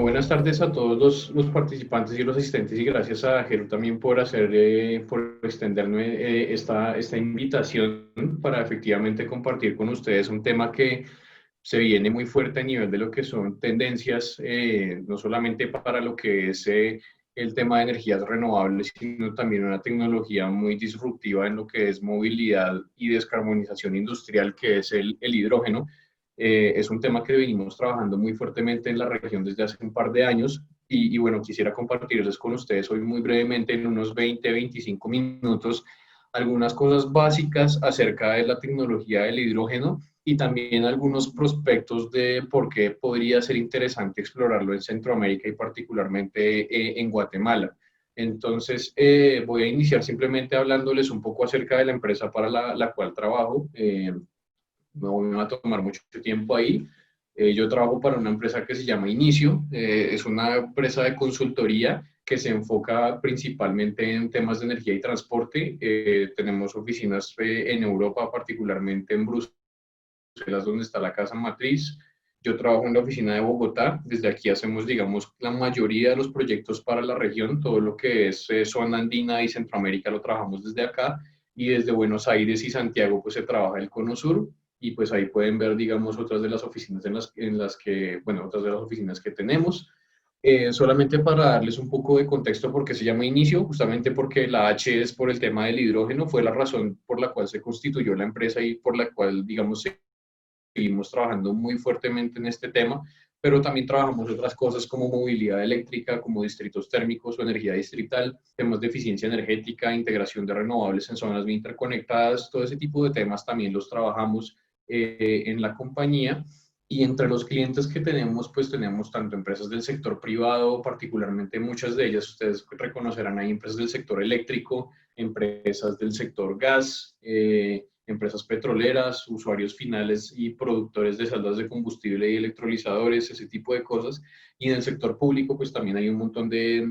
Buenas tardes a todos los participantes y los asistentes y gracias a Jeru también por por extenderme esta invitación para efectivamente compartir con ustedes un tema que se viene muy fuerte a nivel de lo que son tendencias, no solamente para lo que es el tema de energías renovables, sino también una tecnología muy disruptiva en lo que es movilidad y descarbonización industrial, que es el hidrógeno. Es un tema que venimos trabajando muy fuertemente en la región desde hace un par de años y bueno, quisiera compartirles con ustedes hoy muy brevemente en unos 20-25 minutos algunas cosas básicas acerca de la tecnología del hidrógeno y también algunos prospectos de por qué podría ser interesante explorarlo en Centroamérica y particularmente en Guatemala. Entonces, voy a iniciar simplemente hablándoles un poco acerca de la empresa para la cual trabajo. No me va a tomar mucho tiempo ahí. Yo trabajo para una empresa que se llama Inicio. Es una empresa de consultoría que se enfoca principalmente en temas de energía y transporte. Tenemos oficinas en Europa, particularmente en Bruselas, donde está la casa matriz. Yo trabajo en la oficina de Bogotá. Desde aquí hacemos, digamos, la mayoría de los proyectos para la región. Todo lo que es zona andina y Centroamérica lo trabajamos desde acá. Y desde Buenos Aires y Santiago, pues se trabaja el Cono Sur. Y pues ahí pueden ver, digamos, otras de las oficinas en las que, bueno, otras de las oficinas que tenemos. Solamente para darles un poco de contexto por qué se llama Inicio, justamente porque la H es por el tema del hidrógeno, fue la razón por la cual se constituyó la empresa y por la cual, digamos, seguimos trabajando muy fuertemente en este tema, pero también trabajamos otras cosas como movilidad eléctrica, como distritos térmicos o energía distrital, temas de eficiencia energética, integración de renovables en zonas bien interconectadas, todo ese tipo de temas también los trabajamos en la compañía. Y entre los clientes que tenemos, pues tenemos tanto empresas del sector privado, particularmente muchas de ellas, ustedes reconocerán, hay empresas del sector eléctrico, empresas del sector gas, empresas petroleras, usuarios finales y productores de celdas de combustible y electrolizadores, ese tipo de cosas. Y en el sector público, pues también hay un montón de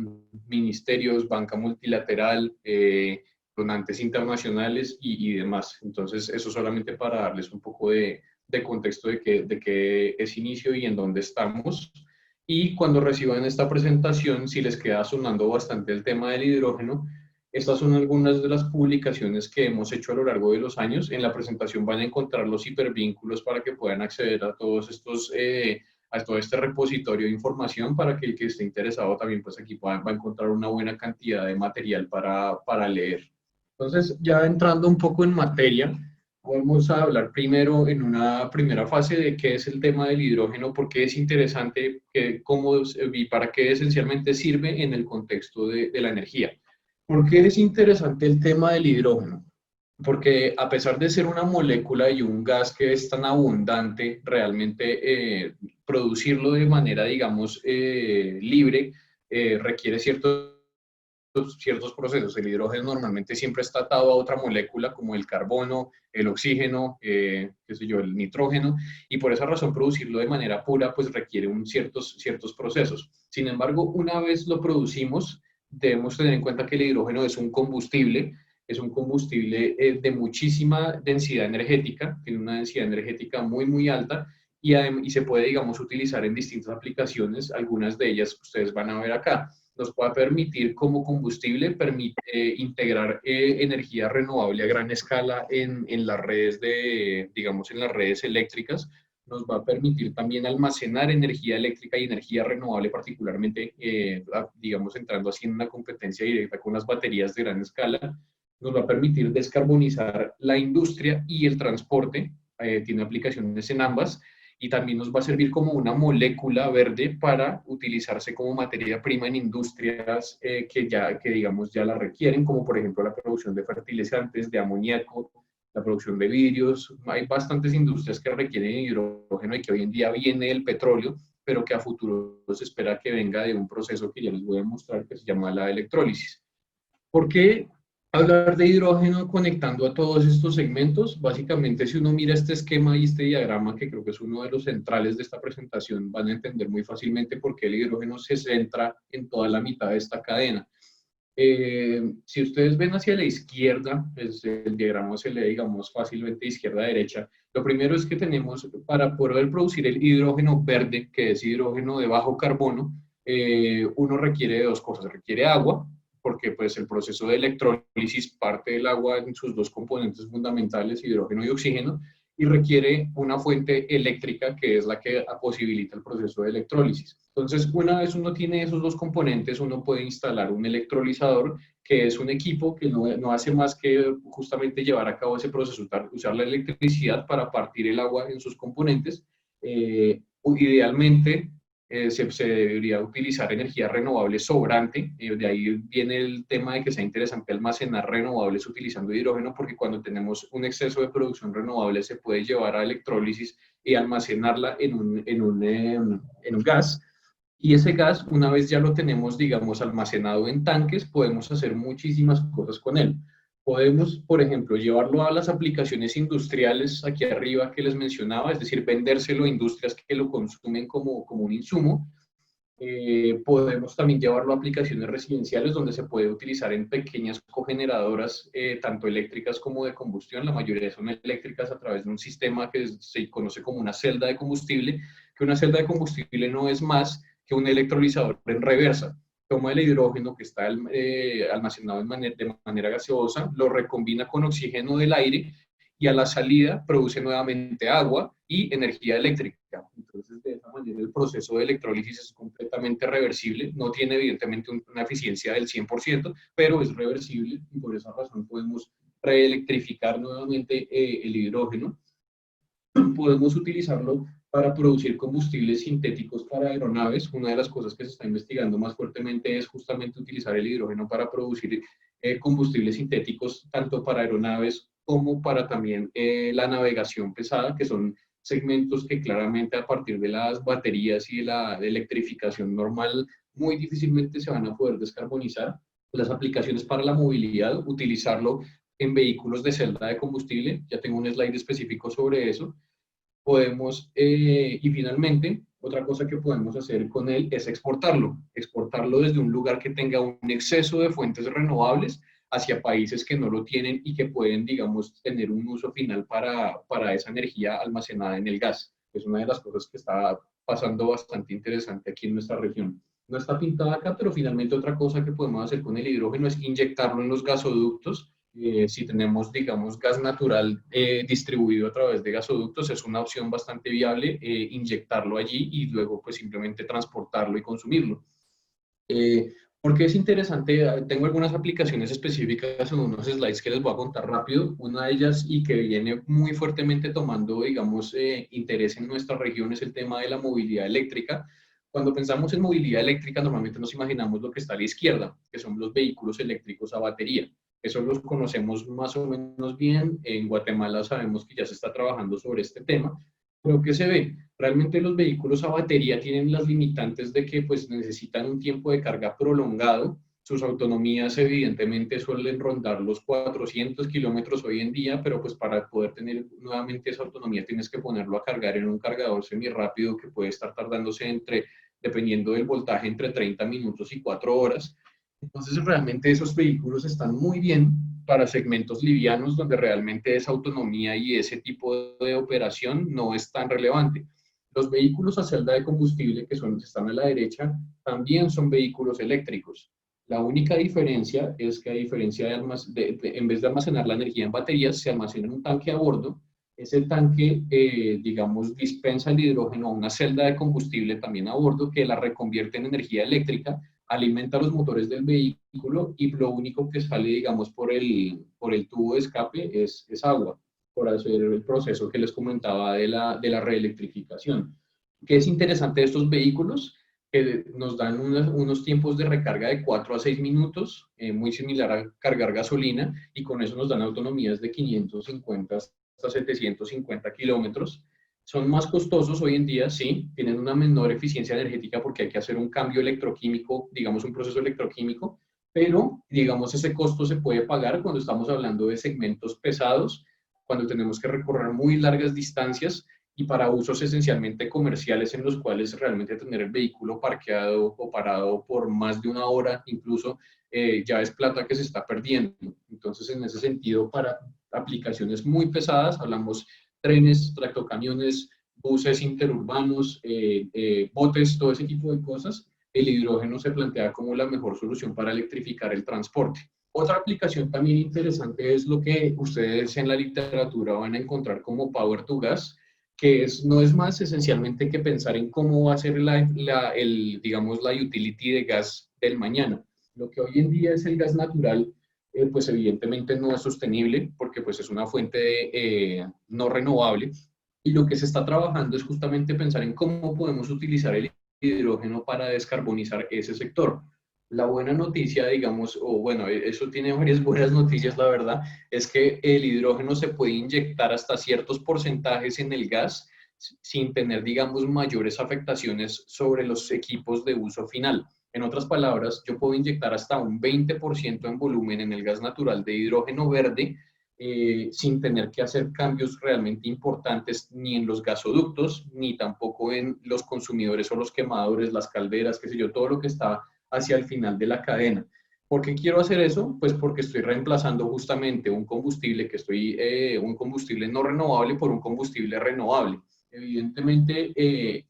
ministerios, banca multilateral, donantes internacionales y demás. Entonces, eso solamente para darles un poco de contexto de qué es Inicio y en dónde estamos. Y cuando reciban esta presentación, si les queda sonando bastante el tema del hidrógeno, estas son algunas de las publicaciones que hemos hecho a lo largo de los años. En la presentación van a encontrar los hipervínculos para que puedan acceder a todos a todo este repositorio de información para que el que esté interesado también pues aquí va a encontrar una buena cantidad de material para leer. Entonces, ya entrando un poco en materia, vamos a hablar primero en una primera fase de qué es el tema del hidrógeno, por qué es interesante, cómo y para qué esencialmente sirve en el contexto de la energía. ¿Por qué es interesante el tema del hidrógeno? Porque a pesar de ser una molécula y un gas que es tan abundante, realmente producirlo de manera, digamos, libre requiere ciertos procesos. El hidrógeno normalmente siempre está atado a otra molécula como el carbono, el oxígeno, qué sé yo, el nitrógeno, y por esa razón producirlo de manera pura pues requiere ciertos procesos. Sin embargo, una vez lo producimos, debemos tener en cuenta que el hidrógeno es un combustible de muchísima densidad energética, tiene una densidad energética muy alta y se puede, digamos, utilizar en distintas aplicaciones, algunas de ellas ustedes van a ver acá. Nos va a permitir como combustible, permite integrar energía renovable a gran escala en las redes digamos, en las redes eléctricas. Nos va a permitir también almacenar energía eléctrica y energía renovable, particularmente, digamos, entrando así en una competencia directa con las baterías de gran escala. Nos va a permitir descarbonizar la industria y el transporte, tiene aplicaciones en ambas, y también nos va a servir como una molécula verde para utilizarse como materia prima en industrias que digamos ya la requieren, como por ejemplo la producción de fertilizantes, de amoníaco, la producción de vidrios. Hay bastantes industrias que requieren hidrógeno y que hoy en día viene el petróleo, pero que a futuro se espera que venga de un proceso que ya les voy a mostrar que se llama la electrólisis. ¿Por qué hablar de hidrógeno conectando a todos estos segmentos? Básicamente, si uno mira este esquema y este diagrama, que creo que es uno de los centrales de esta presentación, van a entender muy fácilmente por qué el hidrógeno se centra en toda la mitad de esta cadena. Si ustedes ven hacia la izquierda, pues el diagrama se lee, digamos, fácilmente de izquierda a derecha. Lo primero es que tenemos, para poder producir el hidrógeno verde, que es hidrógeno de bajo carbono, uno requiere de dos cosas. Requiere agua, porque pues el proceso de electrólisis parte del agua en sus dos componentes fundamentales, hidrógeno y oxígeno, y requiere una fuente eléctrica que es la que posibilita el proceso de electrólisis. Entonces, una vez uno tiene esos dos componentes, uno puede instalar un electrolizador, que es un equipo que no hace más que justamente llevar a cabo ese proceso, usar la electricidad para partir el agua en sus componentes. Idealmente, se debería utilizar energía renovable sobrante. De ahí viene el tema de que sea interesante almacenar renovables utilizando hidrógeno, porque cuando tenemos un exceso de producción renovable se puede llevar a electrólisis y almacenarla en un gas. Y ese gas, una vez ya lo tenemos, digamos, almacenado en tanques, podemos hacer muchísimas cosas con él. Podemos, por ejemplo, llevarlo a las aplicaciones industriales aquí arriba que les mencionaba, es decir, vendérselo a industrias que lo consumen como un insumo. Podemos también llevarlo a aplicaciones residenciales donde se puede utilizar en pequeñas cogeneradoras, tanto eléctricas como de combustión. La mayoría son eléctricas a través de un sistema que se conoce como una celda de combustible, que una celda de combustible no es más que un electrolizador en reversa. Toma el hidrógeno que está almacenado de manera gaseosa, lo recombina con oxígeno del aire y a la salida produce nuevamente agua y energía eléctrica. Entonces, de esa manera, el proceso de electrólisis es completamente reversible. No tiene, evidentemente, una eficiencia del 100%, pero es reversible y por esa razón podemos reelectrificar nuevamente el hidrógeno. Podemos utilizarlo para producir combustibles sintéticos para aeronaves. Una de las cosas que se está investigando más fuertemente es justamente utilizar el hidrógeno para producir combustibles sintéticos, tanto para aeronaves como para también la navegación pesada, que son segmentos que claramente a partir de las baterías y de la electrificación normal muy difícilmente se van a poder descarbonizar. Las aplicaciones para la movilidad, utilizarlo en vehículos de celda de combustible, ya tengo un slide específico sobre eso. Podemos, y finalmente, otra cosa que podemos hacer con él es exportarlo desde un lugar que tenga un exceso de fuentes renovables hacia países que no lo tienen y que pueden, digamos, tener un uso final para esa energía almacenada en el gas. Es una de las cosas que está pasando bastante interesante aquí en nuestra región. No está pintada acá, pero finalmente otra cosa que podemos hacer con el hidrógeno es inyectarlo en los gasoductos. Si tenemos, digamos, gas natural distribuido a través de gasoductos, es una opción bastante viable inyectarlo allí y luego pues simplemente transportarlo y consumirlo. Porque es interesante, tengo algunas aplicaciones específicas en unos slides que les voy a contar rápido. Una de ellas y que viene muy fuertemente tomando, digamos, interés en nuestra región es el tema de la movilidad eléctrica. Cuando pensamos en movilidad eléctrica, normalmente nos imaginamos lo que está a la izquierda, que son los vehículos eléctricos a batería. Eso los conocemos más o menos bien. En Guatemala sabemos que ya se está trabajando sobre este tema. Pero ¿qué se ve? Realmente los vehículos a batería tienen las limitantes de que pues, necesitan un tiempo de carga prolongado. Sus autonomías evidentemente suelen rondar los 400 kilómetros hoy en día, pero pues para poder tener nuevamente esa autonomía tienes que ponerlo a cargar en un cargador semirápido que puede estar tardándose dependiendo del voltaje, entre 30 minutos y 4 horas. Entonces, realmente esos vehículos están muy bien para segmentos livianos donde realmente esa autonomía y ese tipo de operación no es tan relevante. Los vehículos a celda de combustible que están a la derecha también son vehículos eléctricos. La única diferencia es que a diferencia en vez de almacenar la energía en baterías, se almacena en un tanque a bordo. Ese tanque, digamos, dispensa el hidrógeno a una celda de combustible también a bordo que la reconvierte en energía eléctrica, alimenta los motores del vehículo y lo único que sale, digamos, por el tubo de escape es agua, por hacer el proceso que les comentaba de la reelectrificación. ¿Qué es interesante de estos vehículos? Que nos dan unos tiempos de recarga de 4 a 6 minutos, muy similar a cargar gasolina, y con eso nos dan autonomías de 550 hasta 750 kilómetros. Son más costosos hoy en día, sí, tienen una menor eficiencia energética porque hay que hacer un cambio electroquímico, digamos un proceso electroquímico, pero digamos ese costo se puede pagar cuando estamos hablando de segmentos pesados, cuando tenemos que recorrer muy largas distancias y para usos esencialmente comerciales en los cuales realmente tener el vehículo parqueado o parado por más de una hora incluso ya es plata que se está perdiendo. Entonces, en ese sentido, para aplicaciones muy pesadas, hablamos trenes, tractocamiones, buses interurbanos, botes, todo ese tipo de cosas, el hidrógeno se plantea como la mejor solución para electrificar el transporte. Otra aplicación también interesante es lo que ustedes en la literatura van a encontrar como Power to Gas, que no es más esencialmente que pensar en cómo va a ser digamos, la utility de gas del mañana. Lo que hoy en día es el gas natural, pues evidentemente no es sostenible porque pues es una fuente no renovable, y lo que se está trabajando es justamente pensar en cómo podemos utilizar el hidrógeno para descarbonizar ese sector. La buena noticia, digamos, o bueno, eso tiene varias buenas noticias, la verdad, es que el hidrógeno se puede inyectar hasta ciertos porcentajes en el gas sin tener, digamos, mayores afectaciones sobre los equipos de uso final. En otras palabras, yo puedo inyectar hasta un 20% en volumen en el gas natural de hidrógeno verde sin tener que hacer cambios realmente importantes ni en los gasoductos, ni tampoco en los consumidores o los quemadores, las calderas, qué sé yo, todo lo que está hacia el final de la cadena. ¿Por qué quiero hacer eso? Pues porque estoy reemplazando justamente un combustible un combustible no renovable por un combustible renovable. Evidentemente,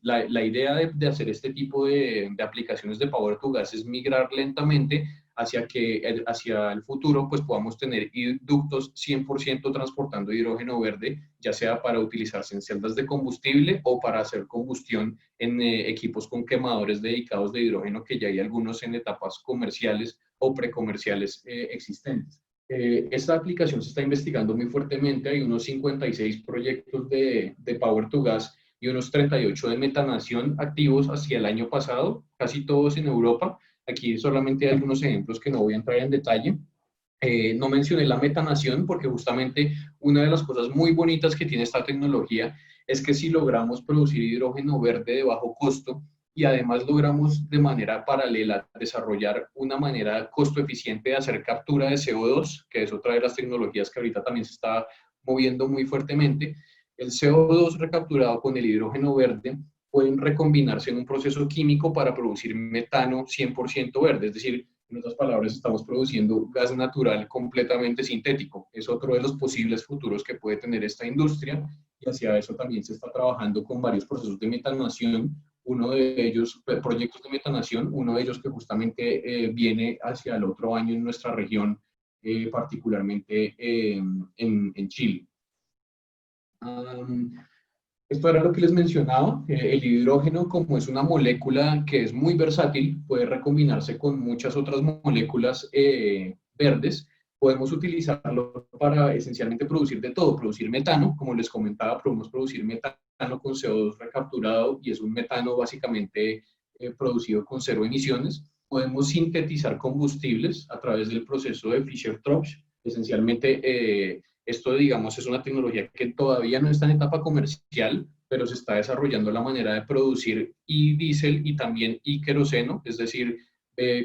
la idea de hacer este tipo de aplicaciones de Power to Gas es migrar lentamente hacia el futuro, pues podamos tener ductos 100% transportando hidrógeno verde, ya sea para utilizarse en celdas de combustible o para hacer combustión en equipos con quemadores dedicados de hidrógeno, que ya hay algunos en etapas comerciales o precomerciales existentes. Esta aplicación se está investigando muy fuertemente, hay unos 56 proyectos de Power to Gas y unos 38 de metanación activos hacia el año pasado, casi todos en Europa. Aquí solamente hay algunos ejemplos que no voy a entrar en detalle. No mencioné la metanación porque justamente una de las cosas muy bonitas que tiene esta tecnología es que si logramos producir hidrógeno verde de bajo costo y además logramos de manera paralela desarrollar una manera costo eficiente de hacer captura de CO2, que es otra de las tecnologías que ahorita también se está moviendo muy fuertemente, el CO2 recapturado con el hidrógeno verde pueden recombinarse en un proceso químico para producir metano 100% verde, es decir, en otras palabras, estamos produciendo gas natural completamente sintético. Es otro de los posibles futuros que puede tener esta industria y hacia eso también se está trabajando con varios procesos de metanación. Uno de ellos, proyectos de metanación, uno de ellos que justamente viene hacia el otro año en nuestra región, particularmente en Chile. Um, Esto era lo que les mencionaba. El hidrógeno, como es una molécula que es muy versátil, puede recombinarse con muchas otras moléculas verdes. Podemos utilizarlo para esencialmente producir de todo, producir metano, como les comentaba, podemos producir metano con CO2 recapturado y es un metano básicamente producido con cero emisiones. Podemos sintetizar combustibles a través del proceso de Fischer-Tropsch. Esencialmente, esto, digamos, es una tecnología que todavía no está en etapa comercial, pero se está desarrollando la manera de producir y diésel y también y queroseno, es decir,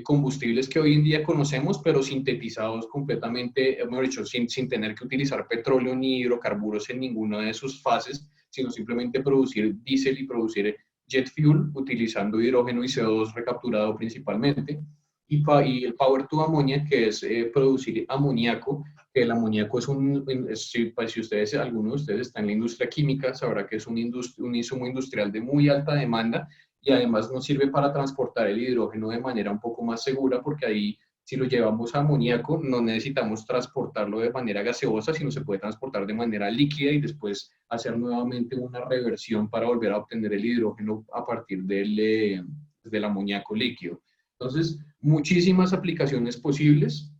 combustibles que hoy en día conocemos, pero sintetizados completamente, hemos dicho, sin tener que utilizar petróleo ni hidrocarburos en ninguna de sus fases, sino simplemente producir diésel y producir jet fuel utilizando hidrógeno y CO2 recapturado principalmente. Y el Power to Ammonia, que es producir amoníaco, que el amoníaco es si ustedes, alguno de ustedes está en la industria química, sabrá que es un insumo industrial de muy alta demanda y además nos sirve para transportar el hidrógeno de manera un poco más segura porque ahí si lo llevamos a amoníaco no necesitamos transportarlo de manera gaseosa, sino se puede transportar de manera líquida y después hacer nuevamente una reversión para volver a obtener el hidrógeno a partir del amoníaco líquido. Entonces, muchísimas aplicaciones posibles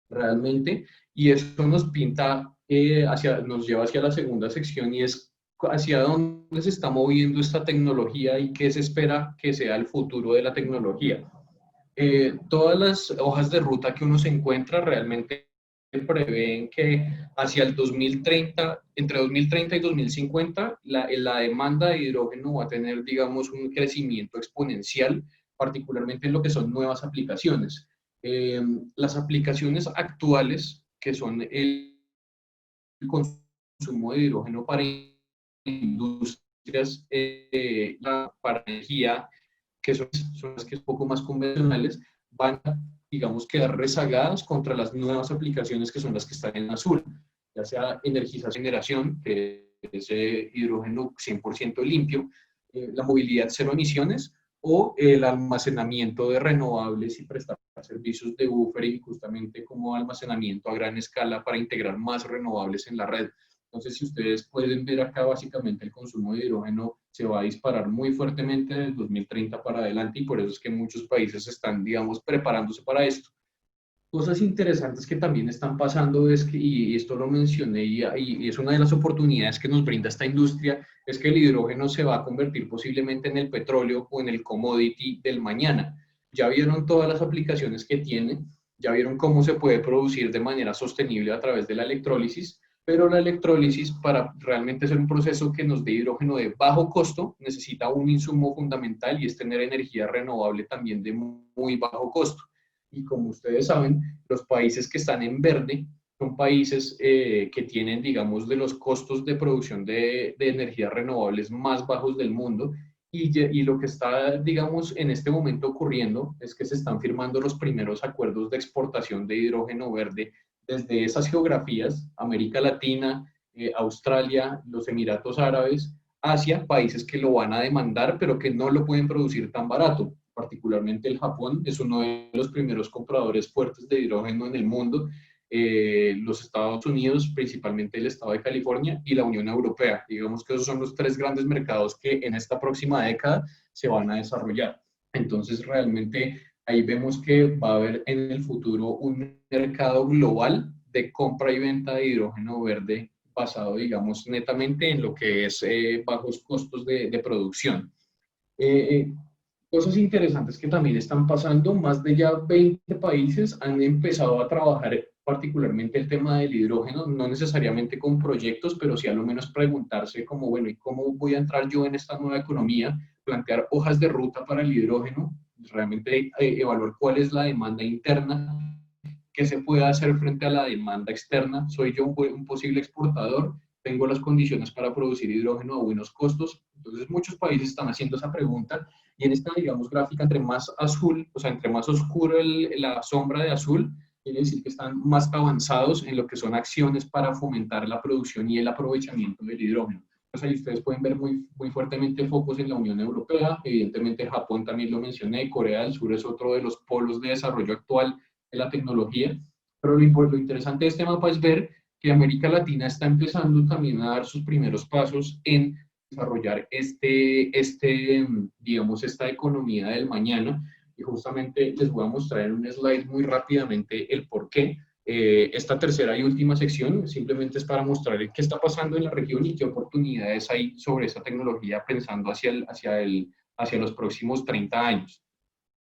realmente, y eso nos pinta, nos lleva hacia la segunda sección y es hacia dónde se está moviendo esta tecnología y qué se espera que sea el futuro de la tecnología. Todas las hojas de ruta que uno se encuentra realmente prevén que hacia el 2030, entre 2030 y 2050, la demanda de hidrógeno va a tener, digamos, un crecimiento exponencial, particularmente en lo que son nuevas aplicaciones. Las aplicaciones actuales, que son el consumo de hidrógeno para industrias, para energía, que son las que son un poco más convencionales, van a digamos, quedar rezagadas contra las nuevas aplicaciones que son las que están en azul, ya sea energización, generación, que es hidrógeno 100% limpio, la movilidad cero emisiones o el almacenamiento de renovables y prestar servicios de buffering justamente como almacenamiento a gran escala para integrar más renovables en la red. Entonces, si ustedes pueden ver acá, básicamente el consumo de hidrógeno se va a disparar muy fuertemente del 2030 para adelante y por eso es que muchos países están, digamos, preparándose para esto. Cosas interesantes que también están pasando es que, y esto lo mencioné, y es una de las oportunidades que nos brinda esta industria, es que el hidrógeno se va a convertir posiblemente en el petróleo o en el commodity del mañana. Ya vieron todas las aplicaciones que tiene, ya vieron cómo se puede producir de manera sostenible a través de la electrólisis, pero la electrólisis, para realmente ser un proceso que nos dé hidrógeno de bajo costo, necesita un insumo fundamental y es tener energía renovable también de muy bajo costo. Y como ustedes saben, los países que están en verde son países que tienen, digamos, de los costos de producción de energías renovables más bajos del mundo. Y lo que está, digamos, en este momento ocurriendo es que se están firmando los primeros acuerdos de exportación de hidrógeno verde desde esas geografías, América Latina, Australia, los Emiratos Árabes, hacia países que lo van a demandar, pero que no lo pueden producir tan barato. Particularmente el Japón es uno de los primeros compradores fuertes de hidrógeno en el mundo, los Estados Unidos, principalmente el estado de California y la Unión Europea. Digamos que esos son los tres grandes mercados que en esta próxima década se van a desarrollar. Entonces, realmente ahí vemos que va a haber en el futuro un mercado global de compra y venta de hidrógeno verde basado, digamos, netamente en lo que es bajos costos de producción. Eh, Cosas interesantes que también están pasando, más de ya 20 países han empezado a trabajar particularmente el tema del hidrógeno, no necesariamente con proyectos, pero sí a lo menos preguntarse como, bueno, ¿y cómo voy a entrar yo en esta nueva economía? Plantear hojas de ruta para el hidrógeno, realmente evaluar cuál es la demanda interna, qué se puede hacer frente a la demanda externa, soy yo un posible exportador, tengo las condiciones para producir hidrógeno a buenos costos. Entonces, muchos países están haciendo esa pregunta y en esta, digamos, gráfica, entre más azul, o sea, entre más oscuro la sombra de azul, quiere decir que están más avanzados en lo que son acciones para fomentar la producción y el aprovechamiento del hidrógeno. Pues ahí ustedes pueden ver muy fuertemente focos en la Unión Europea, evidentemente Japón también lo mencioné, Corea del Sur es otro de los polos de desarrollo actual de la tecnología, pero lo interesante de este mapa es ver que América Latina está empezando también a dar sus primeros pasos en desarrollar digamos, esta economía del mañana. Y justamente les voy a mostrar en un slide muy rápidamente el por qué. Esta tercera y última sección simplemente es para mostrar qué está pasando en la región y qué oportunidades hay sobre esta tecnología pensando hacia los próximos 30 años.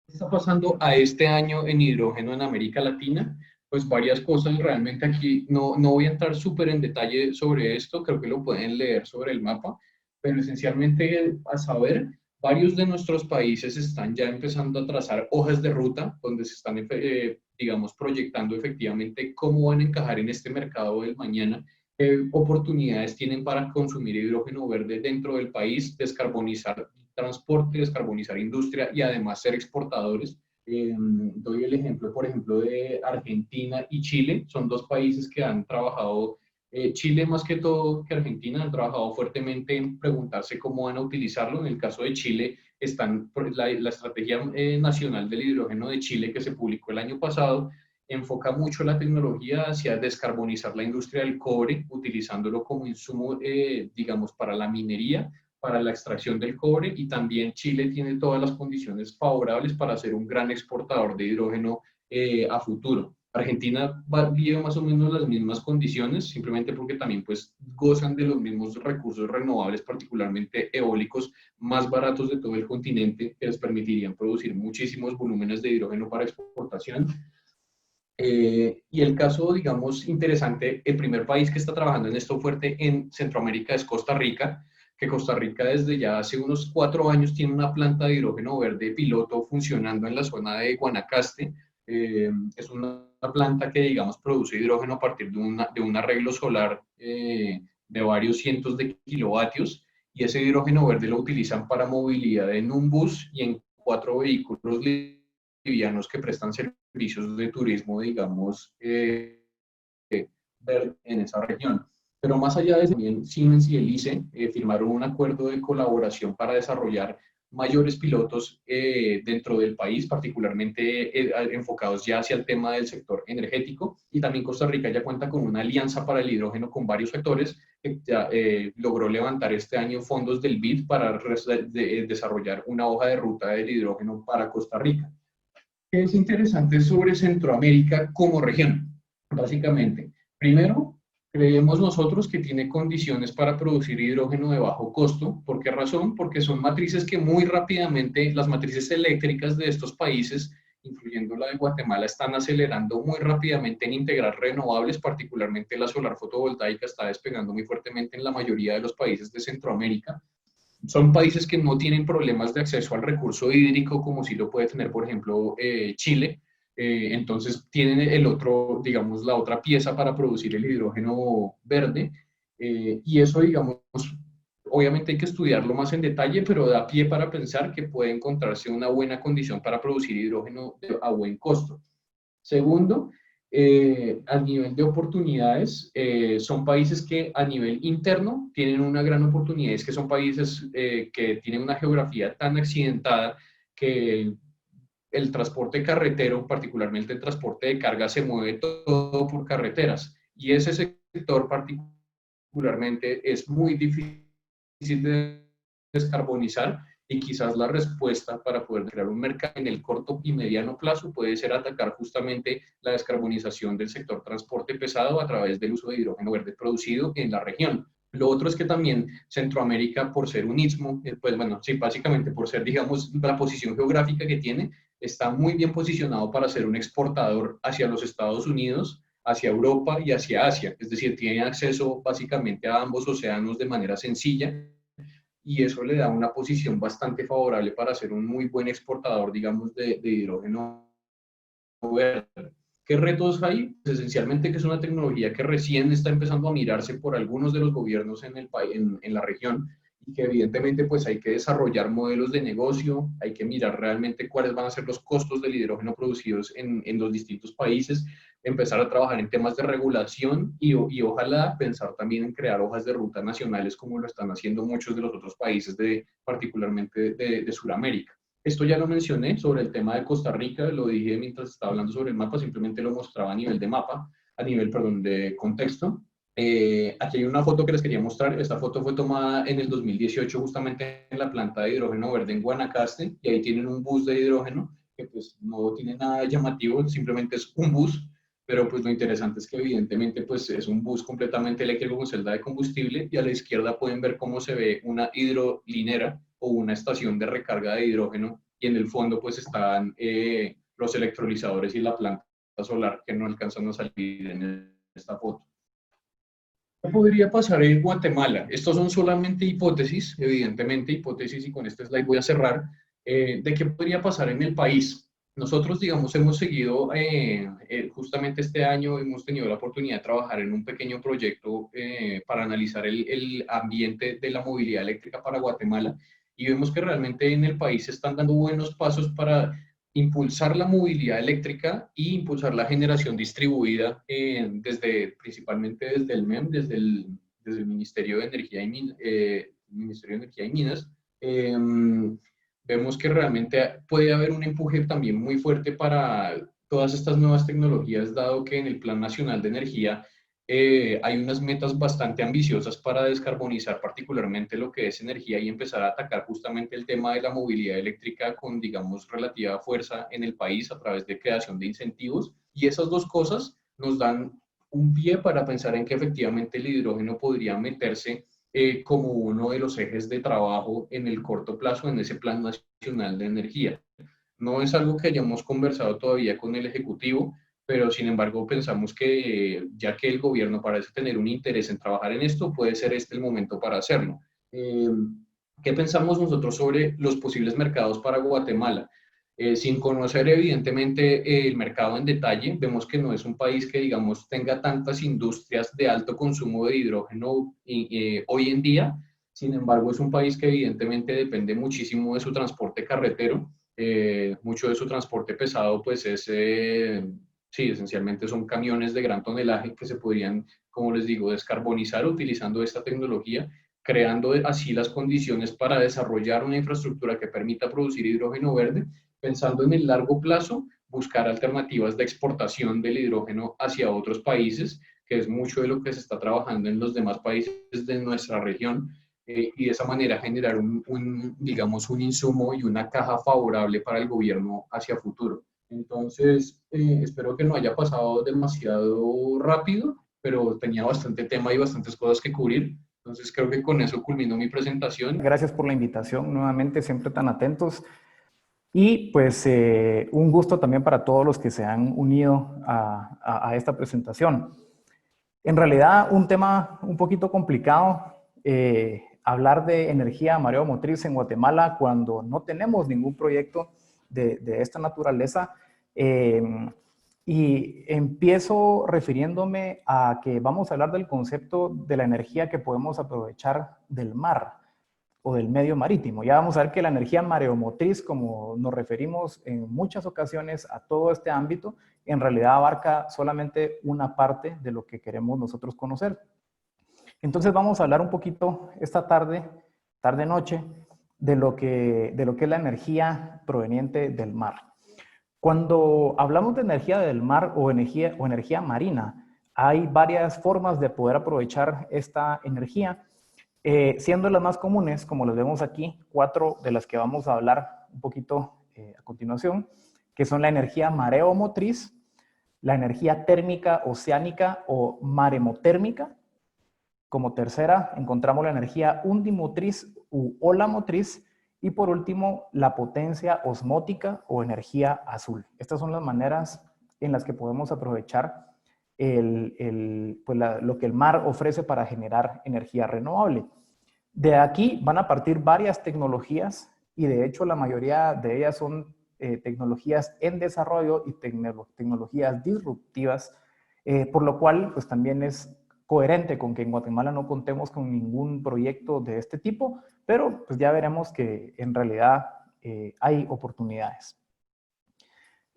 ¿Qué está pasando a este año en hidrógeno en América Latina? Pues varias cosas, realmente aquí no voy a entrar súper en detalle sobre esto, creo que lo pueden leer sobre el mapa, pero esencialmente a saber, varios de nuestros países están ya empezando a trazar hojas de ruta donde se están, digamos, proyectando efectivamente cómo van a encajar en este mercado del mañana, qué oportunidades tienen para consumir hidrógeno verde dentro del país, descarbonizar transporte, descarbonizar industria y además ser exportadores. Doy el ejemplo, por ejemplo, de Argentina y Chile. Son dos países que han trabajado, Chile más que todo que Argentina, han trabajado fuertemente en preguntarse cómo van a utilizarlo. En el caso de Chile, están la Estrategia Nacional del Hidrógeno de Chile, que se publicó el año pasado, enfoca mucho la tecnología hacia descarbonizar la industria del cobre, utilizándolo como insumo, digamos, para la minería, para la extracción del cobre, y también Chile tiene todas las condiciones favorables para ser un gran exportador de hidrógeno a futuro. Argentina vive más o menos las mismas condiciones, simplemente porque también pues gozan de los mismos recursos renovables, particularmente eólicos, más baratos de todo el continente, que les permitirían producir muchísimos volúmenes de hidrógeno para exportación. Y el caso, digamos, interesante, el primer país que está trabajando en esto fuerte en Centroamérica es Costa Rica, que Costa Rica desde ya hace unos 4 años tiene una planta de hidrógeno verde piloto funcionando en la zona de Guanacaste. Es una planta que, digamos, produce hidrógeno a partir de un arreglo solar de varios cientos de kilovatios, y ese hidrógeno verde lo utilizan para movilidad en un bus y en 4 vehículos bolivianos que prestan servicios de turismo, digamos, ver en esa región. Pero más allá de eso, también Siemens y el ICE firmaron un acuerdo de colaboración para desarrollar mayores pilotos dentro del país, particularmente enfocados ya hacia el tema del sector energético. Y también Costa Rica ya cuenta con una alianza para el hidrógeno con varios sectores que ya logró levantar este año fondos del BID para desarrollar una hoja de ruta del hidrógeno para Costa Rica. ¿Qué es interesante sobre Centroamérica como región? Básicamente, primero, creemos nosotros que tiene condiciones para producir hidrógeno de bajo costo. ¿Por qué razón? Porque son matrices que muy rápidamente, las matrices eléctricas de estos países, incluyendo la de Guatemala, están acelerando muy rápidamente en integrar renovables, particularmente la solar fotovoltaica está despegando muy fuertemente en la mayoría de los países de Centroamérica. Son países que no tienen problemas de acceso al recurso hídrico como si lo puede tener, por ejemplo, Chile. Entonces tienen el otro, digamos, la otra pieza para producir el hidrógeno verde. Y eso, digamos, obviamente hay que estudiarlo más en detalle, pero da pie para pensar que puede encontrarse una buena condición para producir hidrógeno a buen costo. Segundo, a nivel de oportunidades, son países que a nivel interno tienen una gran oportunidad, es que son países que tienen una geografía tan accidentada que el transporte carretero, particularmente el transporte de carga, se mueve todo por carreteras. Y ese sector particularmente es muy difícil de descarbonizar y quizás la respuesta para poder crear un mercado en el corto y mediano plazo puede ser atacar justamente la descarbonización del sector transporte pesado a través del uso de hidrógeno verde producido en la región. Lo otro es que también Centroamérica, por ser un istmo, pues bueno, sí, básicamente por ser, digamos, la posición geográfica que tiene, está muy bien posicionado para ser un exportador hacia los Estados Unidos, hacia Europa y hacia Asia. Es decir, tiene acceso básicamente a ambos océanos de manera sencilla y eso le da una posición bastante favorable para ser un muy buen exportador, digamos, de hidrógeno verde. ¿Qué retos hay? Pues esencialmente que es una tecnología que recién está empezando a mirarse por algunos de los gobiernos en la región y que evidentemente pues hay que desarrollar modelos de negocio, hay que mirar realmente cuáles van a ser los costos del hidrógeno producidos en los distintos países, empezar a trabajar en temas de regulación y ojalá pensar también en crear hojas de ruta nacionales como lo están haciendo muchos de los otros países, particularmente de Sudamérica. Esto ya lo mencioné sobre el tema de Costa Rica, lo dije mientras estaba hablando sobre el mapa, simplemente lo mostraba a nivel de mapa, a nivel, perdón, de contexto. Aquí hay una foto que les quería mostrar. Esta foto fue tomada en el 2018 justamente en la planta de hidrógeno verde en Guanacaste y ahí tienen un bus de hidrógeno que pues no tiene nada llamativo, simplemente es un bus, pero pues lo interesante es que evidentemente pues es un bus completamente eléctrico con celda de combustible y a la izquierda pueden ver cómo se ve una hidrolinera o una estación de recarga de hidrógeno y en el fondo pues están los electrolizadores y la planta solar que no alcanzan a salir en esta foto. ¿Qué podría pasar en Guatemala? Estos son solamente hipótesis, evidentemente hipótesis, y con este slide voy a cerrar, de qué podría pasar en el país. Nosotros, digamos, hemos seguido, justamente este año hemos tenido la oportunidad de trabajar en un pequeño proyecto para analizar el ambiente de la movilidad eléctrica para Guatemala y vemos que realmente en el país se están dando buenos pasos para impulsar la movilidad eléctrica e impulsar la generación distribuida principalmente desde el MEM, desde el Ministerio de Energía Ministerio de Energía y Minas. Vemos que realmente puede haber un empuje también muy fuerte para todas estas nuevas tecnologías, dado que en el Plan Nacional de Energía hay unas metas bastante ambiciosas para descarbonizar particularmente lo que es energía y empezar a atacar justamente el tema de la movilidad eléctrica con, digamos, relativa fuerza en el país a través de creación de incentivos. Y esas dos cosas nos dan un pie para pensar en que efectivamente el hidrógeno podría meterse como uno de los ejes de trabajo en el corto plazo en ese Plan Nacional de Energía. No es algo que hayamos conversado todavía con el Ejecutivo, pero sin embargo pensamos que ya que el gobierno parece tener un interés en trabajar en esto, puede ser este el momento para hacerlo. ¿Qué pensamos nosotros sobre los posibles mercados para Guatemala? Sin conocer evidentemente el mercado en detalle, vemos que no es un país que, digamos, tenga tantas industrias de alto consumo de hidrógeno hoy en día. Sin embargo, es un país que evidentemente depende muchísimo de su transporte carretero Mucho de su transporte pesado, pues es, sí, esencialmente son camiones de gran tonelaje que se podrían, como les digo, descarbonizar utilizando esta tecnología, creando así las condiciones para desarrollar una infraestructura que permita producir hidrógeno verde, pensando en el largo plazo, buscar alternativas de exportación del hidrógeno hacia otros países, que es mucho de lo que se está trabajando en los demás países de nuestra región, y de esa manera generar digamos, un insumo y una caja favorable para el gobierno hacia futuro. Entonces, espero que no haya pasado demasiado rápido, pero tenía bastante tema y bastantes cosas que cubrir. Entonces, creo que con eso culmino mi presentación. Gracias por la invitación, nuevamente siempre tan atentos. Y pues un gusto también para todos los que se han unido a esta presentación. En realidad, un tema un poquito complicado, hablar de energía mareomotriz en Guatemala cuando no tenemos ningún proyecto de esta naturaleza. Eh, y empiezo refiriéndome a que vamos a hablar del concepto de la energía que podemos aprovechar del mar o del medio marítimo. Ya vamos a ver que la energía mareomotriz, como nos referimos en muchas ocasiones a todo este ámbito, en realidad abarca solamente una parte de lo que queremos nosotros conocer. Entonces vamos a hablar un poquito esta tarde-noche, de lo que es la energía proveniente del mar. Cuando hablamos de energía del mar o energía marina, hay varias formas de poder aprovechar esta energía, siendo las más comunes, como las vemos aquí, 4 de las que vamos a hablar un poquito a continuación, que son la energía mareomotriz, la energía térmica oceánica o maremotérmica. Como tercera encontramos la energía undimotriz u olamotriz, y por último la potencia osmótica o energía azul. Estas son las maneras en las que podemos aprovechar lo que el mar ofrece para generar energía renovable. De aquí van a partir varias tecnologías, y de hecho la mayoría de ellas son tecnologías en desarrollo y tecnologías disruptivas, por lo cual pues también es coherente con que en Guatemala no contemos con ningún proyecto de este tipo, pero pues ya veremos que en realidad hay oportunidades.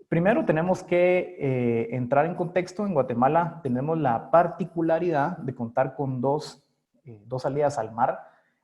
Primero tenemos que entrar en contexto. En Guatemala tenemos la particularidad de contar con dos salidas al mar: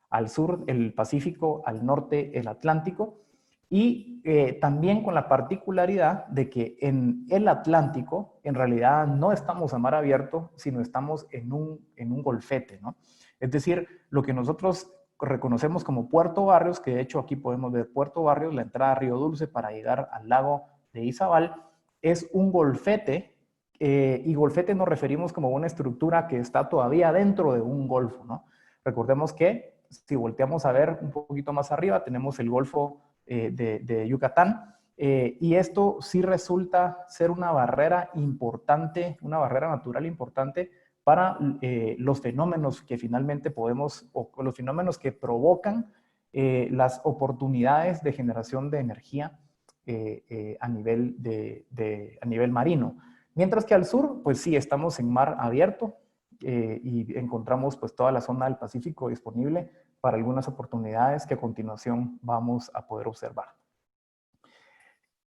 al sur el Pacífico, al norte el Atlántico, y también con la particularidad de que en el Atlántico en realidad no estamos a mar abierto, sino estamos en un golfete, ¿no? Es decir, lo que nosotros reconocemos como Puerto Barrios, que de hecho aquí podemos ver Puerto Barrios, la entrada a Río Dulce para llegar al lago de Izabal, es un golfete, y golfete nos referimos como una estructura que está todavía dentro de un golfo, ¿no? Recordemos que si volteamos a ver un poquito más arriba, tenemos el Golfo de Yucatán, y esto sí resulta ser una barrera importante, una barrera natural importante para los fenómenos que finalmente podemos, o los fenómenos que provocan las oportunidades de generación de energía a nivel marino. Mientras que al sur, pues sí, estamos en mar abierto, y encontramos pues toda la zona del Pacífico disponible para algunas oportunidades que a continuación vamos a poder observar.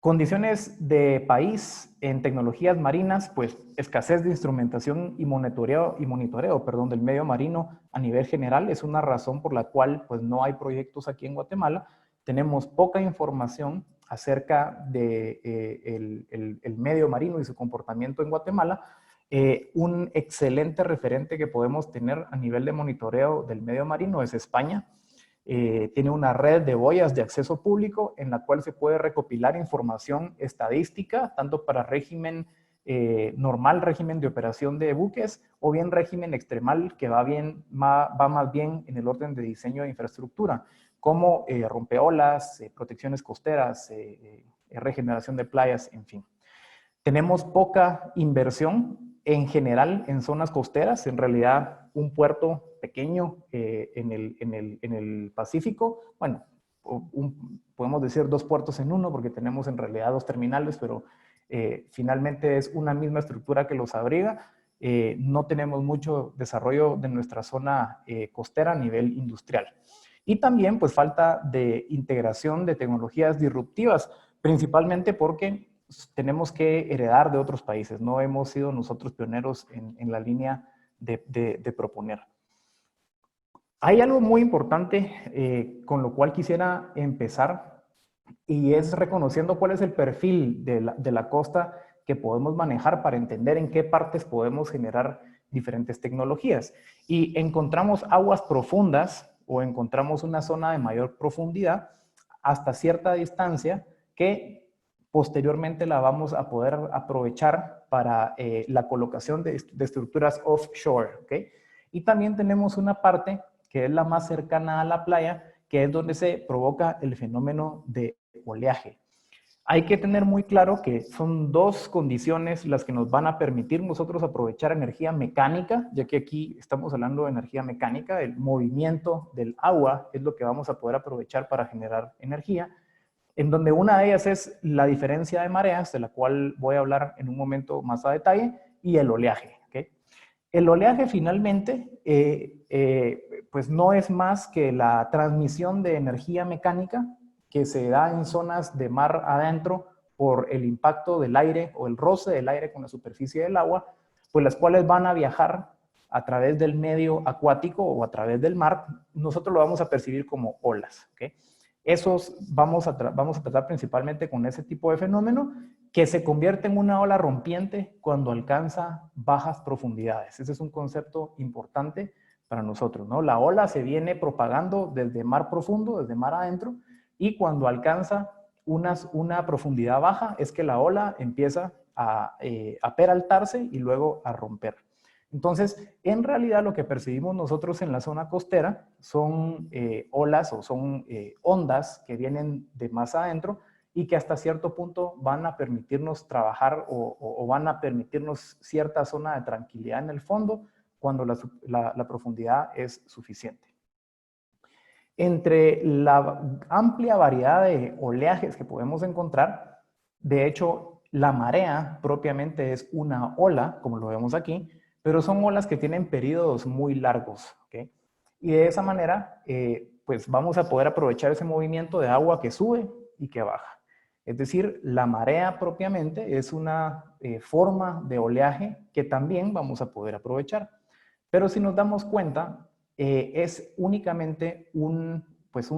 Condiciones de país en tecnologías marinas, pues escasez de instrumentación y monitoreo, del medio marino a nivel general es una razón por la cual pues no hay proyectos aquí en Guatemala. Tenemos poca información acerca de el medio marino y su comportamiento en Guatemala. Un excelente referente que podemos tener a nivel de monitoreo del medio marino es España. Tiene una red de boyas de acceso público en la cual se puede recopilar información estadística, tanto para régimen normal, régimen de operación de buques, o bien régimen extremal, que va más bien en el orden de diseño de infraestructura, como rompeolas, protecciones costeras, regeneración de playas, en fin. Tenemos poca inversión en general en zonas costeras. En realidad, un puerto pequeño en el Pacífico, bueno, podemos decir 2 puertos en uno, porque tenemos en realidad 2 terminales, pero finalmente es una misma estructura que los abriga. No tenemos mucho desarrollo de nuestra zona costera a nivel industrial. Y también pues falta de integración de tecnologías disruptivas, principalmente porque tenemos que heredar de otros países. No hemos sido nosotros pioneros en la línea de proponer. Hay algo muy importante con lo cual quisiera empezar y es reconociendo cuál es el perfil de la costa que podemos manejar para entender en qué partes podemos generar diferentes tecnologías. Y encontramos aguas profundas o encontramos una zona de mayor profundidad hasta cierta distancia que posteriormente la vamos a poder aprovechar para la colocación de estructuras offshore, ¿okay? Y también tenemos una parte que es la más cercana a la playa, que es donde se provoca el fenómeno de oleaje. Hay que tener muy claro que son dos condiciones las que nos van a permitir nosotros aprovechar energía mecánica, ya que aquí estamos hablando de energía mecánica, el movimiento del agua es lo que vamos a poder aprovechar para generar energía, en donde una de ellas es la diferencia de mareas, de la cual voy a hablar en un momento más a detalle, y el oleaje. ¿Okay? El oleaje finalmente pues no es más que la transmisión de energía mecánica que se da en zonas de mar adentro por el impacto del aire o el roce del aire con la superficie del agua, pues las cuales van a viajar a través del medio acuático o a través del mar. Nosotros lo vamos a percibir como olas. ¿Okay? Esos vamos a tratar principalmente con ese tipo de fenómeno que se convierte en una ola rompiente cuando alcanza bajas profundidades. Ese es un concepto importante para nosotros, ¿no? La ola se viene propagando desde mar profundo, desde mar adentro, y cuando alcanza una profundidad baja es que la ola empieza a peraltarse y luego a romper. Entonces, en realidad lo que percibimos nosotros en la zona costera son olas o son ondas que vienen de más adentro y que hasta cierto punto van a permitirnos trabajar o van a permitirnos cierta zona de tranquilidad en el fondo cuando la profundidad es suficiente. Entre la amplia variedad de oleajes que podemos encontrar, de hecho, la marea propiamente es una ola, como lo vemos aquí, pero son olas que tienen periodos muy largos, ¿okay? Y de esa manera, pues vamos a poder aprovechar ese movimiento de agua que sube y que baja. Es decir, la marea propiamente es una forma de oleaje que también vamos a poder aprovechar. Pero si nos damos cuenta, es únicamente un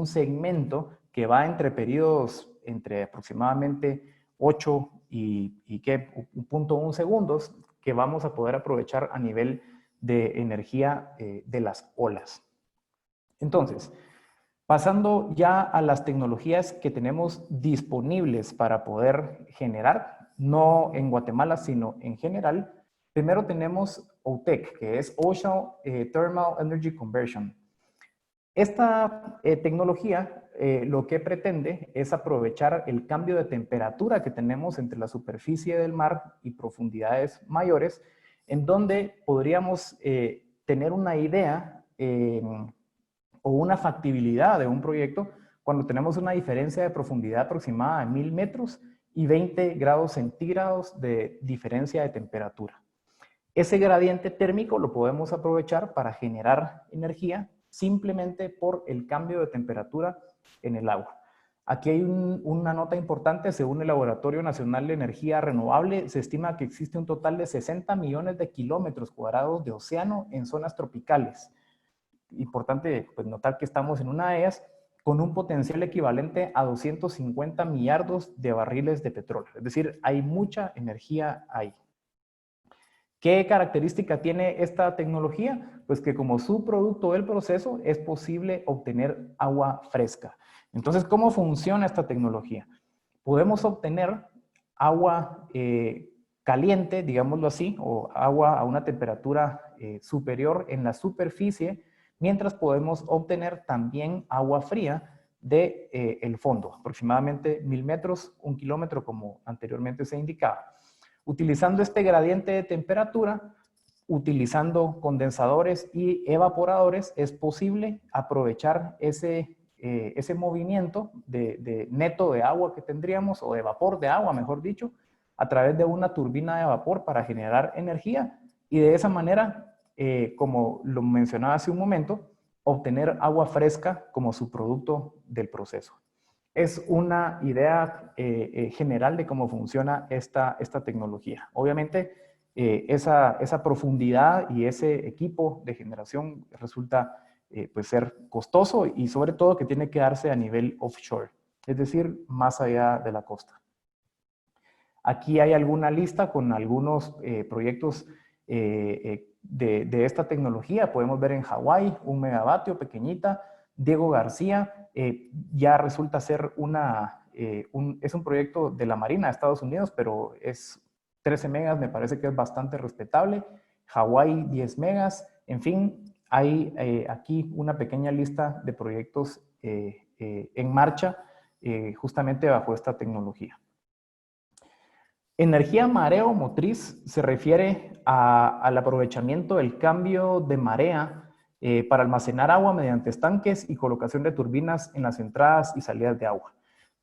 segmento que va entre periodos entre aproximadamente 8 y 0.1 segundos que vamos a poder aprovechar a nivel de energía de las olas. Entonces, pasando ya a las tecnologías que tenemos disponibles para poder generar, no en Guatemala, sino en general, primero tenemos OTEC, que es Ocean Thermal Energy Conversion. Esta tecnología lo que pretende es aprovechar el cambio de temperatura que tenemos entre la superficie del mar y profundidades mayores, en donde podríamos tener una idea o una factibilidad de un proyecto cuando tenemos una diferencia de profundidad aproximada de 1000 metros y 20 grados centígrados de diferencia de temperatura. Ese gradiente térmico lo podemos aprovechar para generar energía simplemente por el cambio de temperatura en el agua. Aquí hay una nota importante. Según el Laboratorio Nacional de Energía Renovable, se estima que existe un total de 60 millones de kilómetros cuadrados de océano en zonas tropicales. Importante pues, notar que estamos en una de ellas con un potencial equivalente a 250 millardos de barriles de petróleo. Es decir, hay mucha energía ahí. ¿Qué característica tiene esta tecnología? Pues que como subproducto del proceso es posible obtener agua fresca. Entonces, ¿cómo funciona esta tecnología? Podemos obtener agua caliente, digámoslo así, o agua a una temperatura superior en la superficie, mientras podemos obtener también agua fría del fondo, aproximadamente 1000 metros, 1 kilómetro, como anteriormente se indicaba. Utilizando este gradiente de temperatura, utilizando condensadores y evaporadores, es posible aprovechar ese movimiento de neto de agua que tendríamos, o de vapor de agua, mejor dicho, a través de una turbina de vapor para generar energía y de esa manera, como lo mencionaba hace un momento, obtener agua fresca como subproducto del proceso. Es una idea general de cómo funciona esta tecnología. Obviamente, esa profundidad y ese equipo de generación resulta pues ser costoso y sobre todo que tiene que darse a nivel offshore, es decir, más allá de la costa. Aquí hay alguna lista con algunos proyectos de esta tecnología. Podemos ver en Hawái, 1 megavatio, pequeñita. Diego García ya resulta ser es un proyecto de la Marina de Estados Unidos, pero es 13 megas, me parece que es bastante respetable. Hawái, 10 megas. En fin, hay aquí una pequeña lista de proyectos en marcha justamente bajo esta tecnología. Energía mareomotriz se refiere al aprovechamiento del cambio de marea para almacenar agua mediante estanques y colocación de turbinas en las entradas y salidas de agua.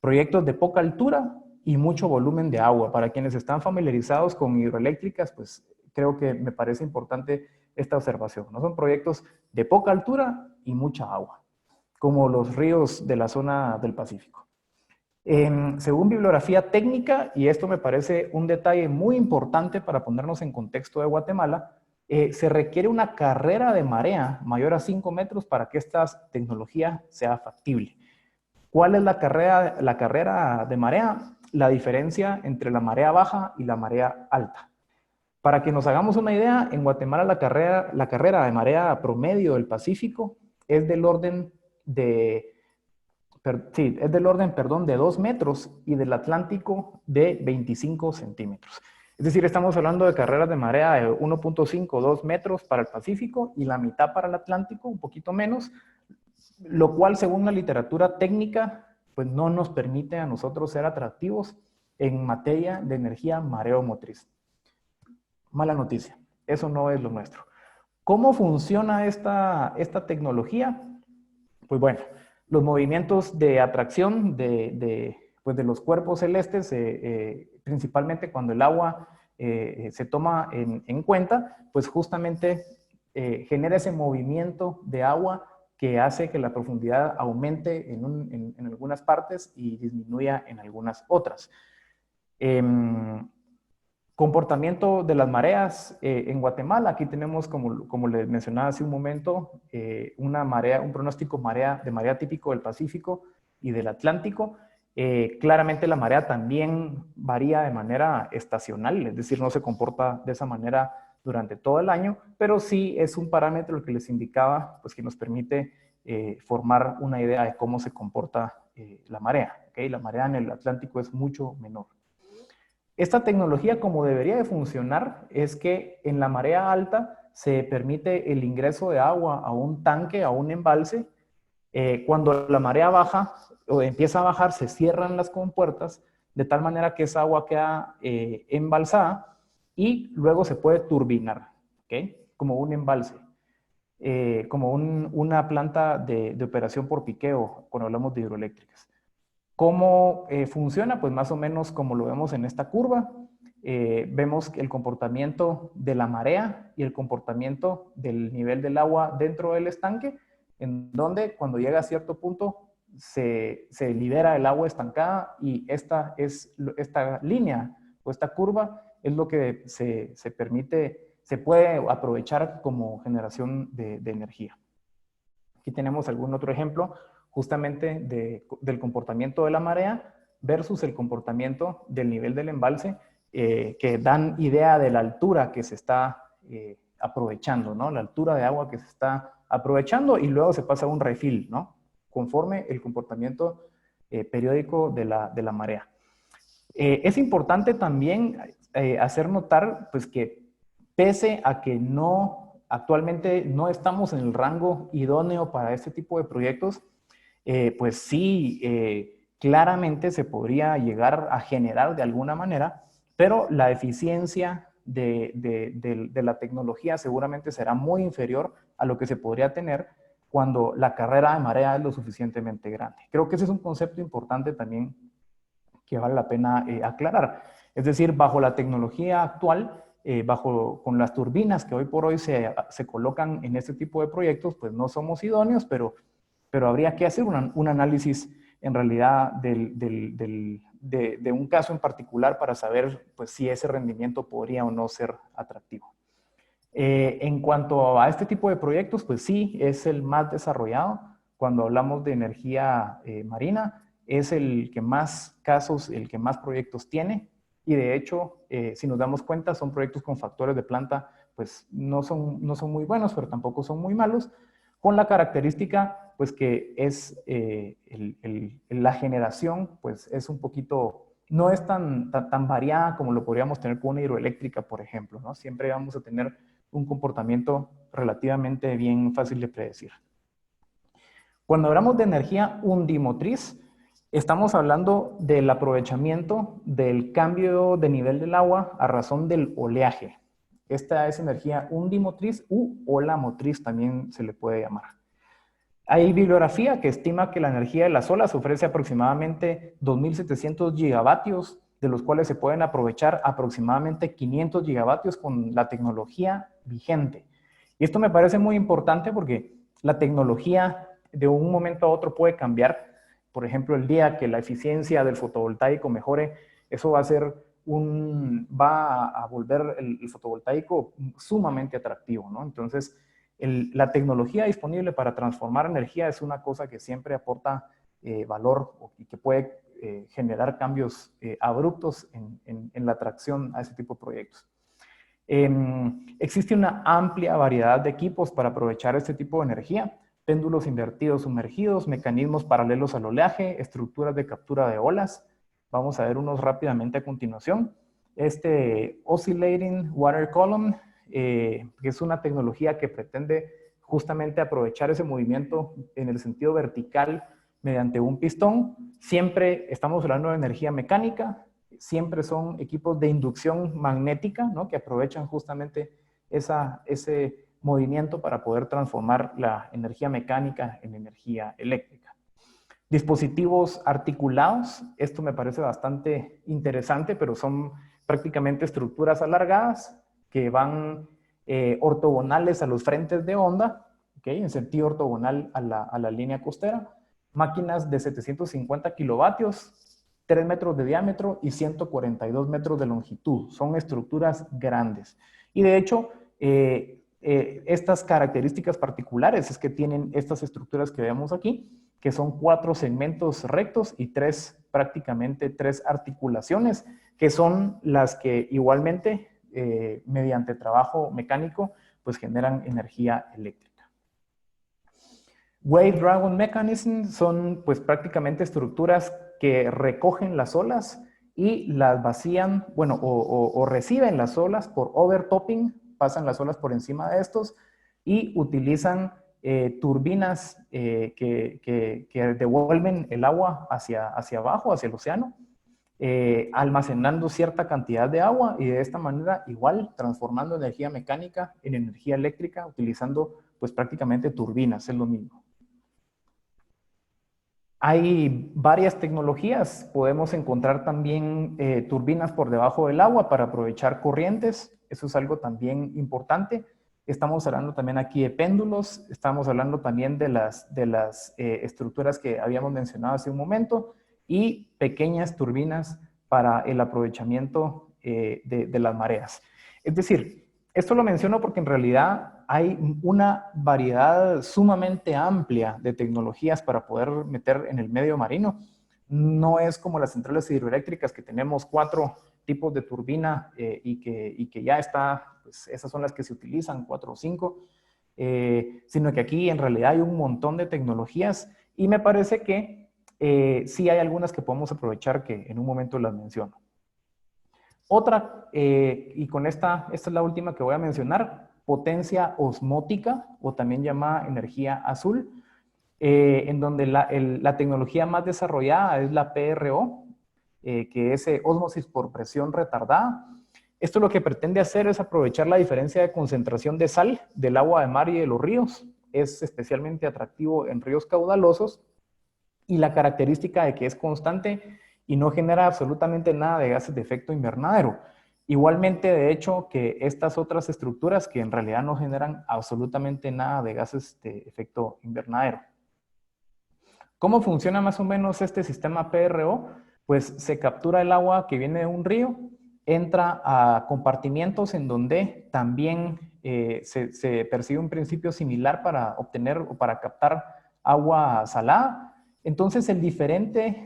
Proyectos de poca altura y mucho volumen de agua. Para quienes están familiarizados con hidroeléctricas, pues creo que me parece importante esta observación, ¿no? Son proyectos de poca altura y mucha agua, como los ríos de la zona del Pacífico. Según bibliografía técnica, y esto me parece un detalle muy importante para ponernos en contexto de Guatemala, se requiere una carrera de marea mayor a 5 metros para que esta tecnología sea factible. ¿Cuál es la carrera de marea? La diferencia entre la marea baja y la marea alta. Para que nos hagamos una idea, en Guatemala la carrera de marea promedio del Pacífico es del orden de... es del orden, de 2 metros y del Atlántico de 25 centímetros. Es decir, estamos hablando de carreras de marea de 1.5 o 2 metros para el Pacífico y la mitad para el Atlántico, un poquito menos, lo cual, según la literatura técnica, pues no nos permite a nosotros ser atractivos en materia de energía mareomotriz. Mala noticia, eso no es lo nuestro. ¿Cómo funciona esta tecnología? Pues bueno, los movimientos de atracción pues de los cuerpos celestes, principalmente cuando el agua se toma en cuenta, pues justamente genera ese movimiento de agua que hace que la profundidad aumente en algunas partes y disminuya en algunas otras. Comportamiento de las mareas en Guatemala. Aquí tenemos, como les mencionaba hace un momento, un pronóstico de marea típico del Pacífico y del Atlántico. Claramente la marea también varía de manera estacional, es decir, no se comporta de esa manera durante todo el año, pero sí es un parámetro el que les indicaba, pues que nos permite formar una idea de cómo se comporta la marea. ¿Okay? La marea en el Atlántico es mucho menor. Esta tecnología, como debería de funcionar, es que en la marea alta se permite el ingreso de agua a un tanque, a un embalse. Cuando la marea baja o empieza a bajar, se cierran las compuertas de tal manera que esa agua queda embalsada y luego se puede turbinar, ¿okay? Como un embalse, como una planta de operación por piqueo cuando hablamos de hidroeléctricas. ¿Cómo funciona? Pues más o menos como lo vemos en esta curva. Vemos el comportamiento de la marea y el comportamiento del nivel del agua dentro del estanque, en donde cuando llega a cierto punto se libera el agua estancada y esta línea o esta curva es lo que se puede aprovechar como generación de energía. Aquí tenemos algún otro ejemplo justamente del comportamiento de la marea versus el comportamiento del nivel del embalse, que dan idea de la altura que se está aprovechando, ¿no? La altura de agua que se está aprovechando y luego se pasa a un refill, ¿no? Conforme el comportamiento periódico de la marea. Es importante también hacer notar pues, que pese a que actualmente no estamos en el rango idóneo para este tipo de proyectos, pues sí, claramente se podría llegar a generar de alguna manera, pero la eficiencia de la tecnología seguramente será muy inferior a lo que se podría tener cuando la carrera de marea es lo suficientemente grande. Creo que ese es un concepto importante también que vale la pena aclarar. Es decir, bajo la tecnología actual, con las turbinas que hoy por hoy se colocan en este tipo de proyectos, pues no somos idóneos, pero habría que hacer un análisis en realidad de un caso en particular para saber pues, si ese rendimiento podría o no ser atractivo. En cuanto a este tipo de proyectos, pues sí, es el más desarrollado. Cuando hablamos de energía marina, es el que más casos, el que más proyectos tiene. Y de hecho, si nos damos cuenta, son proyectos con factores de planta, pues no son muy buenos, pero tampoco son muy malos, con la característica, pues que es la generación, pues es un poquito, no es tan variada como lo podríamos tener con una hidroeléctrica, por ejemplo, ¿no? Siempre vamos a tener un comportamiento relativamente bien fácil de predecir. Cuando hablamos de energía undimotriz, estamos hablando del aprovechamiento del cambio de nivel del agua a razón del oleaje. Esta es energía undimotriz u ola motriz, también se le puede llamar. Hay bibliografía que estima que la energía de las olas ofrece aproximadamente 2.700 gigavatios, de los cuales se pueden aprovechar aproximadamente 500 gigavatios con la tecnología vigente. Y esto me parece muy importante porque la tecnología de un momento a otro puede cambiar. Por ejemplo, el día que la eficiencia del fotovoltaico mejore, eso va a volver el fotovoltaico sumamente atractivo, ¿no? Entonces, la tecnología disponible para transformar energía es una cosa que siempre aporta valor y que puede generar cambios abruptos en la atracción a ese tipo de proyectos. Existe una amplia variedad de equipos para aprovechar este tipo de energía: péndulos invertidos sumergidos, mecanismos paralelos al oleaje, estructuras de captura de olas. Vamos a ver unos rápidamente a continuación. Este Oscillating Water Column, que es una tecnología que pretende justamente aprovechar ese movimiento en el sentido vertical mediante un pistón. Siempre estamos hablando de energía mecánica, siempre son equipos de inducción magnética, ¿no? Que aprovechan justamente ese movimiento para poder transformar la energía mecánica en energía eléctrica. Dispositivos articulados, esto me parece bastante interesante, pero son prácticamente estructuras alargadas que van ortogonales a los frentes de onda, ¿okay? En sentido ortogonal a la línea costera. Máquinas de 750 kilovatios, 3 metros de diámetro y 142 metros de longitud. Son estructuras grandes. Y de hecho, estas características particulares es que tienen estas estructuras que vemos aquí, que son 4 segmentos rectos y prácticamente 3 articulaciones, que son las que igualmente, mediante trabajo mecánico, pues generan energía eléctrica. Wave Dragon Mechanism son pues prácticamente estructuras que recogen las olas y las vacían, bueno, o reciben las olas por overtopping, pasan las olas por encima de estos y utilizan turbinas que devuelven el agua hacia abajo, hacia el océano, almacenando cierta cantidad de agua y de esta manera igual transformando energía mecánica en energía eléctrica utilizando pues prácticamente turbinas, es lo mismo. Hay varias tecnologías, podemos encontrar también turbinas por debajo del agua para aprovechar corrientes, eso es algo también importante. Estamos hablando también aquí de péndulos, estamos hablando también de las estructuras que habíamos mencionado hace un momento y pequeñas turbinas para el aprovechamiento de las mareas. Es decir, esto lo menciono porque en realidad hay una variedad sumamente amplia de tecnologías para poder meter en el medio marino. No es como las centrales hidroeléctricas que tenemos 4 tipos de turbina y que ya está, pues esas son las que se utilizan, 4 o 5, sino que aquí en realidad hay un montón de tecnologías y me parece que sí hay algunas que podemos aprovechar que en un momento las menciono. Otra, y con esta es la última que voy a mencionar, potencia osmótica o también llamada energía azul, en donde la tecnología más desarrollada es la PRO, que es ósmosis por presión retardada. Esto lo que pretende hacer es aprovechar la diferencia de concentración de sal del agua de mar y de los ríos. Es especialmente atractivo en ríos caudalosos y la característica de que es constante y no genera absolutamente nada de gases de efecto invernadero. Igualmente, de hecho, que estas otras estructuras que en realidad no generan absolutamente nada de gases de efecto invernadero. ¿Cómo funciona más o menos este sistema PRO? Pues se captura el agua que viene de un río, entra a compartimientos en donde también se persigue un principio similar para obtener o para captar agua salada. Entonces,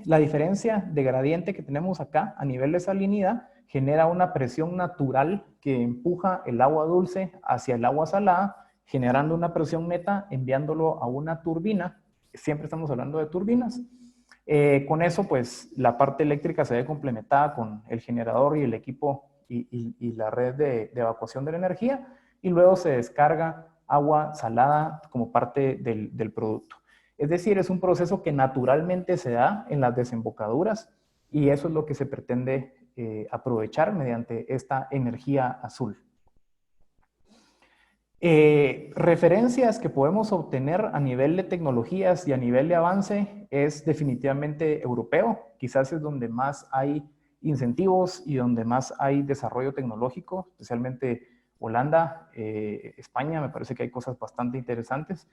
la diferencia de gradiente que tenemos acá a nivel de salinidad genera una presión natural que empuja el agua dulce hacia el agua salada, generando una presión neta, enviándolo a una turbina. Siempre estamos hablando de turbinas. Con eso, pues, la parte eléctrica se ve complementada con el generador y el equipo y la red de evacuación de la energía, y luego se descarga agua salada como parte del producto. Es decir, es un proceso que naturalmente se da en las desembocaduras, y eso es lo que se pretende aprovechar mediante esta energía azul. Referencias que podemos obtener a nivel de tecnologías y a nivel de avance es definitivamente europeo. Quizás es donde más hay incentivos y donde más hay desarrollo tecnológico, especialmente Holanda, España, me parece que hay cosas bastante interesantes.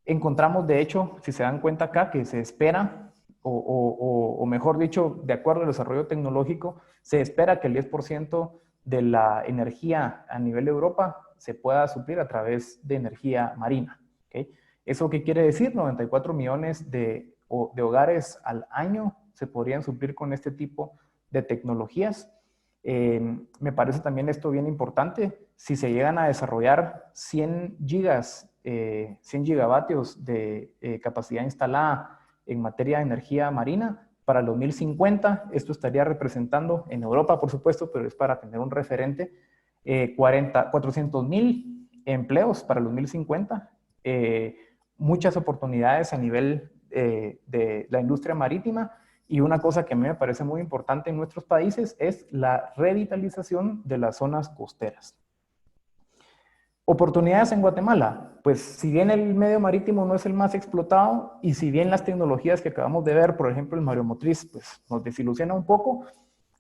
Encontramos, de hecho, si se dan cuenta acá, que se espera, o mejor dicho, de acuerdo al desarrollo tecnológico, se espera que el 10% de la energía a nivel de Europa se pueda suplir a través de energía marina. ¿Okay? ¿Eso qué quiere decir? 94 millones de hogares al año se podrían suplir con este tipo de tecnologías. Me parece también esto bien importante. Si se llegan a desarrollar 100 gigavatios de capacidad instalada en materia de energía marina, para el 2050, esto estaría representando, en Europa por supuesto, pero es para tener un referente, 400,000 empleos para el 2050, muchas oportunidades a nivel de la industria marítima, y una cosa que a mí me parece muy importante en nuestros países es la revitalización de las zonas costeras. Oportunidades en Guatemala. Pues si bien el medio marítimo no es el más explotado, y si bien las tecnologías que acabamos de ver, por ejemplo el mareomotriz, pues nos desilusiona un poco,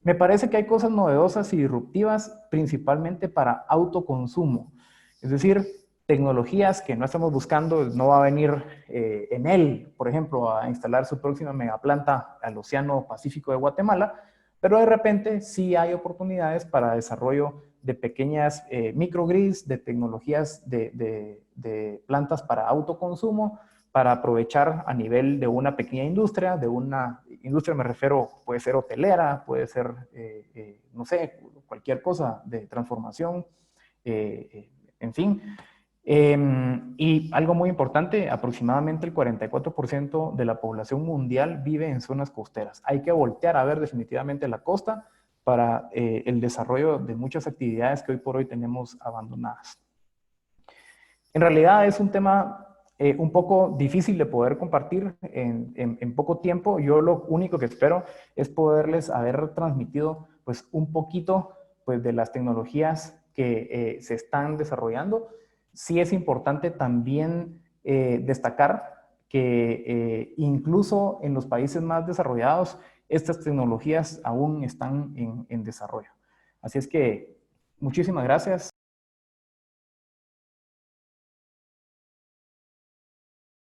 me parece que hay cosas novedosas y disruptivas, principalmente para autoconsumo. Es decir, tecnologías que no estamos buscando, no va a venir Enel, por ejemplo, a instalar su próxima megaplanta al Océano Pacífico de Guatemala, pero de repente sí hay oportunidades para desarrollo de pequeñas microgrids, de tecnologías de plantas para autoconsumo, para aprovechar a nivel de una pequeña industria, me refiero, puede ser hotelera, puede ser, no sé, cualquier cosa de transformación, en fin. Y algo muy importante, aproximadamente el 44% de la población mundial vive en zonas costeras. Hay que voltear a ver definitivamente la costa para el desarrollo de muchas actividades que hoy por hoy tenemos abandonadas. En realidad es un tema un poco difícil de poder compartir en poco tiempo. Yo lo único que espero es poderles haber transmitido pues, un poquito pues, de las tecnologías que se están desarrollando. Sí es importante también destacar que incluso en los países más desarrollados, estas tecnologías aún están en desarrollo. Así es que muchísimas gracias.